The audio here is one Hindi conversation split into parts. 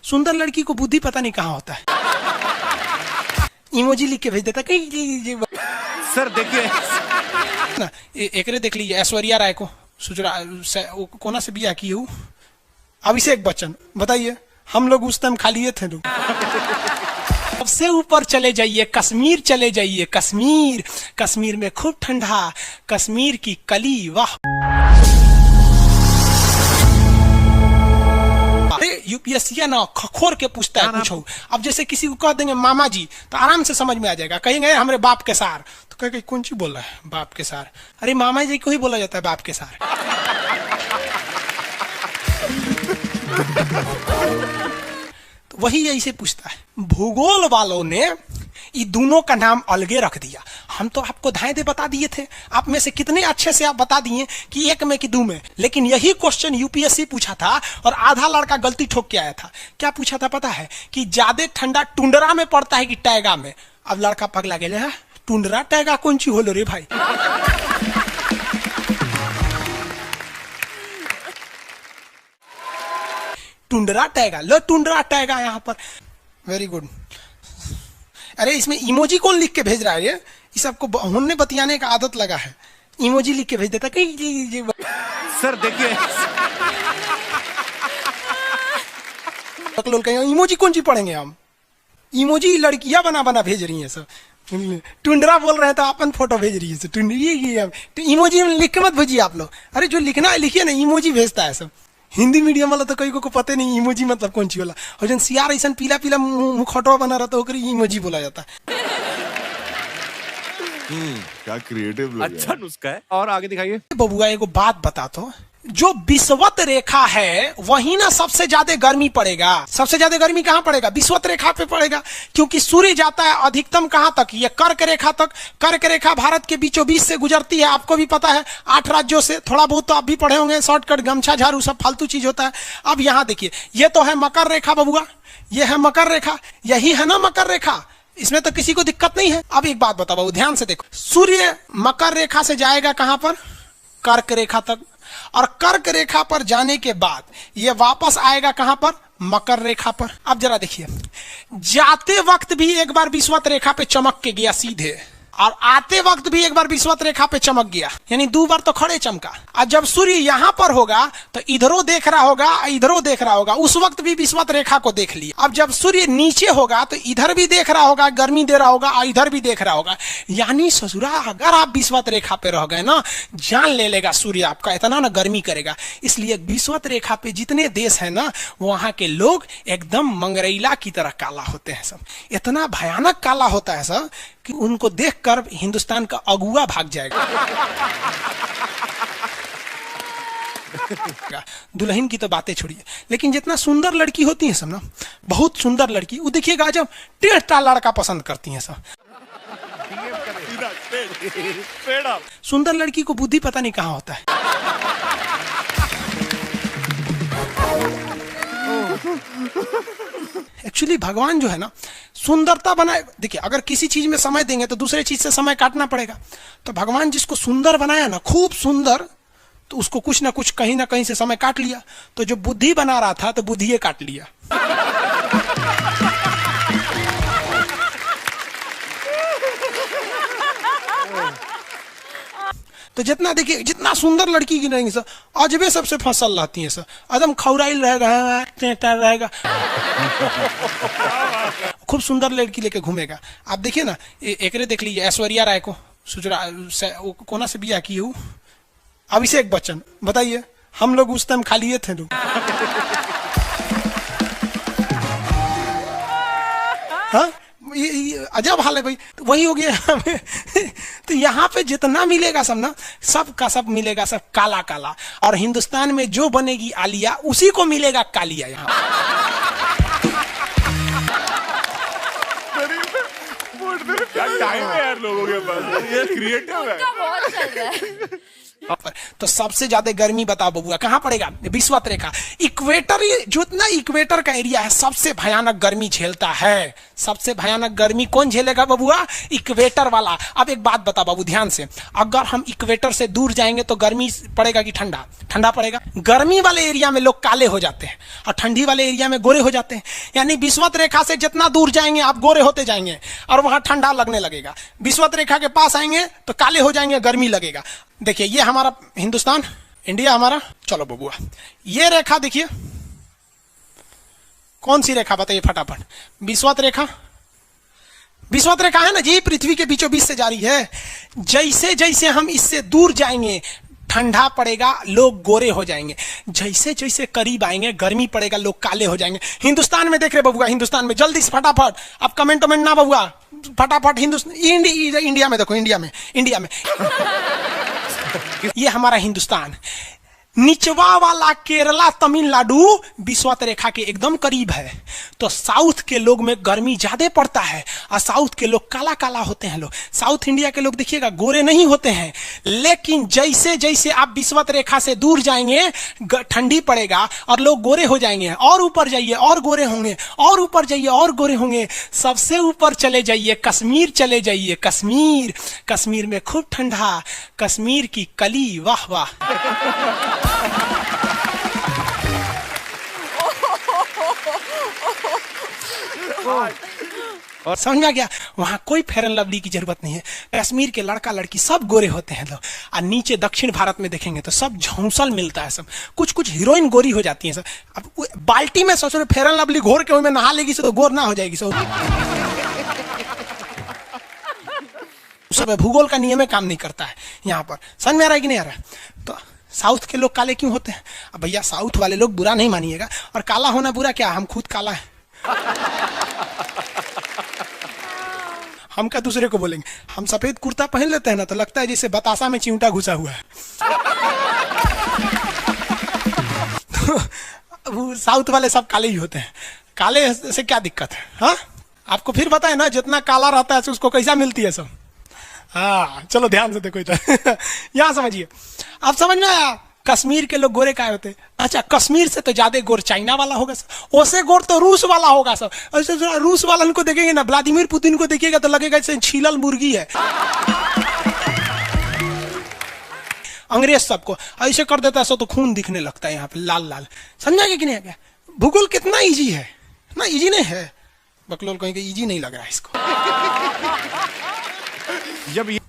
सुंदर लड़की को बुद्धि पता नहीं कहाँ होता है। इमोजी लिख के भेज देता कहीं। सर देखिए ना एकरे देख लीजिए, ऐश्वर्या राय को कोना से बिया की हूँ, अभिषेक बच्चन, बताइए हम लोग उस टाइम खाली थे लोग। सबसे ऊपर चले जाइए, कश्मीर चले जाइए, कश्मीर, कश्मीर में खूब ठंडा, कश्मीर की कली, वाह। यूपीएससी ना खखोर के पूछता है पूछो। अब जैसे किसी को कह देंगे मामा जी तो आराम से समझ में आ जाएगा। कहेंगे हमारे बाप के सार, तो कहेंगे कौन सी बोल रहा है बाप के सार? अरे मामा जी को ही बोला जाता है बाप के सार। तो वही ऐसे पूछता है। भूगोल वालों ने ये दोनों का नाम अलगे रख दिया। हम तो आपको धाए दे बता दिए थे, आप में से कितने अच्छे से आप बता दिए कि एक में कि दो में। लेकिन यही क्वेश्चन यूपीएससी पूछा था और आधा लड़का गलती ठोक के आया था। क्या पूछा था पता है? कि ज्यादा ठंडा टुंड्रा में पड़ता है कि टैगा में। अब लड़का पगला गया, टुंड्रा टैगा कौन सी होलो रे भाई? टुंड्रा टैगा, लो टुंड्रा टैगा यहाँ पर। Very good. अरे इसमें इमोजी कौन लिख के भेज रहा है? ये सबको हमने बतियाने का आदत लगा है, इमोजी लिख के भेज देता कहीं। सर देखिए इमोजी कौन सी पढ़ेंगे हम? इमोजी लड़कियां बना बना भेज रही हैं सब। टुंड्रा बोल रहे हैं तो अपन फोटो भेज रही है। तो इमोजी लिख के मत भेजिए आप लोग। अरे जो लिखना है लिखिए ना, इमोजी भेजता है सब। हिंदी मीडियम वाला तो कई को पता नहीं इमोजी मतलब कौन सी वाला। और जन सियार ऐसा पीला पीला मुखटवा बना रहा तो इमोजी बोला जाता है। क्या क्रिएटिव लोग अच्छा नुस्खा है। और आगे दिखाइए। बबुआ एगो बात बता तो, जो विषुवत रेखा है वही ना सबसे ज्यादा गर्मी पड़ेगा। सबसे ज्यादा गर्मी कहाँ पड़ेगा? विषुवत रेखा पे पड़ेगा, क्योंकि सूर्य जाता है अधिकतम कहाँ तक? ये कर्क रेखा तक। कर्क रेखा भारत के बीचों बीच से गुजरती है, आपको भी पता है, 8 राज्यों से। थोड़ा बहुत तो आप भी पढ़े होंगे, शॉर्टकट गमछा झाड़ू सब फालतू चीज होता है। अब यहाँ देखिए, ये तो है मकर रेखा बबुआ, ये है मकर रेखा, यही है ना मकर रेखा। इसमें तो किसी को दिक्कत नहीं है। अब एक बात बताओ बाबू, ध्यान से देखो, सूर्य मकर रेखा से जाएगा कहां पर? कर्क रेखा तक। और कर्क रेखा पर जाने के बाद ये वापस आएगा कहां पर? मकर रेखा पर। अब जरा देखिए, जाते वक्त भी एक बार विषुवत रेखा पे चमक के गया सीधे, और आते वक्त भी एक बार विषुवत रेखा पे चमक गया, यानी 2 बार तो खड़े चमका। और जब सूर्य यहां पर होगा तो इधरों देख रहा होगा, इधरों देख रहा होगा, उस वक्त भी विषुवत रेखा को देख लिया। अब जब सूर्य नीचे होगा तो इधर भी देख रहा होगा, गर्मी दे रहा होगा, और इधर भी देख रहा होगा। यानी ससुरा अगर आप विषुवत रेखा पे रह गए ना, जान ले लेगा सूर्य आपका, इतना ना गर्मी करेगा। इसलिए विषुवत रेखा पे जितने देश है ना, वहां के लोग एकदम मंगरैला की तरह काला होते हैं सब। इतना भयानक काला होता है सब कि उनको देखकर हिंदुस्तान का अगुआ भाग जाएगा। दुल्हन की तो बातें छोड़िए, लेकिन जितना सुंदर लड़की होती है सब ना, बहुत सुंदर लड़की, वो देखिएगा जब टेढ़ा लड़का पसंद करती हैं सब। सुंदर लड़की को बुद्धि पता नहीं कहाँ होता है। एक्चुअली भगवान जो है ना, सुंदरता बनाए। देखिए, अगर किसी चीज में समय देंगे तो दूसरे चीज से समय काटना पड़ेगा। तो भगवान जिसको सुंदर बनाया ना, खूब सुंदर, तो उसको कुछ ना कुछ कहीं ना कहीं से समय काट लिया। तो जो बुद्धि बना रहा था तो बुद्धि काट लिया। तो जितना देखिए, जितना सुंदर लड़की की रहेंगी सर, अजबे सबसे फसल रहती है सर, एकदम खौराइल रहेगा, खूब सुंदर लड़की लेके घूमेगा। आप देखिए ना, एकरे देख लीजिए, ऐश्वर्या राय को कोना से बिया की हूँ, अभिषेक बच्चन, बताइए हम लोग उस टाइम खाली थे लोग। हाँ, अजब हाल है भाई। तो वही हो गया। तो यहाँ पे जितना मिलेगा सब ना, सब का सब मिलेगा, सब काला काला। और हिंदुस्तान में जो बनेगी आलिया, उसी को मिलेगा कालिया। यहाँ क्या टाइम है यार लोगों के पास, ये क्रिएटिव है। बहुत चल रहा है। तो सबसे ज्यादा गर्मी बताओ बबुआ कहां पड़ेगा? विषुवत रेखा। इक्वेटर, जितना इक्वेटर का एरिया है सबसे भयानक गर्मी झेलता है। सबसे भयानक गर्मी कौन झेलेगा बबुआ? इक्वेटर वाला। अब एक बात बता बाबू ध्यान से, अगर हम इक्वेटर से दूर जाएंगे तो गर्मी पड़ेगा कि ठंडा? ठंडा पड़ेगा। गर्मी वाले एरिया में लोग काले हो जाते हैं और ठंडी वाले एरिया में गोरे हो जाते हैं। यानी विषुवत रेखा से जितना दूर जाएंगे आप गोरे होते जाएंगे और वहां ठंडा लगने लगेगा। विषुवत रेखा के पास आएंगे तो काले हो जाएंगे, गर्मी लगेगा। देखिए ये हमारा हिंदुस्तान, इंडिया हमारा। चलो बबुआ ये रेखा देखिए, कौन सी रेखा बताइए फटाफट? विषुवत रेखा। विषुवत रेखा है ना जी, पृथ्वी के बीचों बीच से जारी है। जैसे जैसे हम इससे दूर जाएंगे ठंडा पड़ेगा, लोग गोरे हो जाएंगे। जैसे जैसे करीब आएंगे गर्मी पड़ेगा, लोग काले हो जाएंगे। हिंदुस्तान में देख रहे बबुआ, हिंदुस्तान में जल्दी से फटाफट, अब कमेंट वमेंट ना बबुआ, फटाफट हिंदुस्तान, इंडिया में देखो, इंडिया में ये हमारा हिंदुस्तान। निचवा वाला केरला, तमिलनाडु विषुवत रेखा के एकदम करीब है। तो साउथ के लोग में गर्मी ज्यादा पड़ता है और साउथ के लोग काला काला होते हैं। लोग साउथ इंडिया के लोग देखिएगा गोरे नहीं होते हैं। लेकिन जैसे जैसे आप विषुवत रेखा से दूर जाएंगे ठंडी पड़ेगा और लोग गोरे हो जाएंगे। और ऊपर जाइए और गोरे होंगे, और ऊपर जाइए और गोरे होंगे। सबसे ऊपर चले जाइए, कश्मीर चले जाइए। कश्मीर, कश्मीर में खूब ठंडा, कश्मीर की कली, वाह वाह। और समझ में आ गया? वहां कोई फेयर एंड लवली की जरूरत नहीं है। कश्मीर के लड़का लड़की सब गोरे होते हैं लोग। और नीचे दक्षिण भारत में देखेंगे तो सब झौंसल मिलता है, सब कुछ कुछ हीरोइन गोरी हो जाती हैं सब। अब बाल्टी में सोचो फेयर एंड लवली घोर के नहा लेगी तो गोर ना हो जाएगी सब। सब भूगोल का नियम काम नहीं करता है यहाँ पर। समझ में आ रहा है कि नहीं आ रहा है? तो साउथ के लोग काले क्यों होते हैं? अब भैया साउथ वाले लोग बुरा नहीं मानिएगा, और काला होना बुरा क्या? हम खुद काला है। हम क्या दूसरे को बोलेंगे? हम सफेद कुर्ता पहन लेते हैं ना तो लगता है जैसे बतासा में चिमटा घुसा हुआ है। तो साउथ वाले सब काले ही होते हैं। काले से क्या दिक्कत है? हाँ आपको फिर बताए ना, जितना काला रहता है उसको कैसा मिलती है सब। हाँ चलो ध्यान से देखो इधर। यहाँ समझिए, आप समझ में आया? कश्मीर के लोग गोरे काय होते हैं? अच्छा कश्मीर से तो ज्यादा गोर चाइना वाला होगा सर, ओसे गोर तो रूस वाला होगा सर। ऐसे रूस वाला को देखेंगे ना, व्लादिमीर पुतिन को देखिएगा तो लगेगा जैसे छीलल मुर्गी है। अंग्रेज सबको ऐसे कर देता है सो तो खून दिखने लगता है यहाँ पे लाल लाल। समझा कि नहीं? क्या भूगोल कितना इजी है ना? इजी नहीं है, बकलोल कहेंगे इजी नहीं लग रहा है इसको। जब ये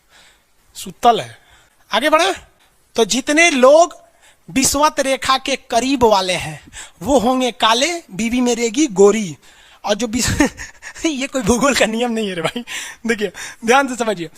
सुतल है। आगे बढ़े तो जितने लोग विषुवत रेखा के करीब वाले हैं वो होंगे काले, बीवी में रहेगी गोरी। और जो ये कोई भूगोल का नियम नहीं है रे भाई। देखिए ध्यान से समझिए,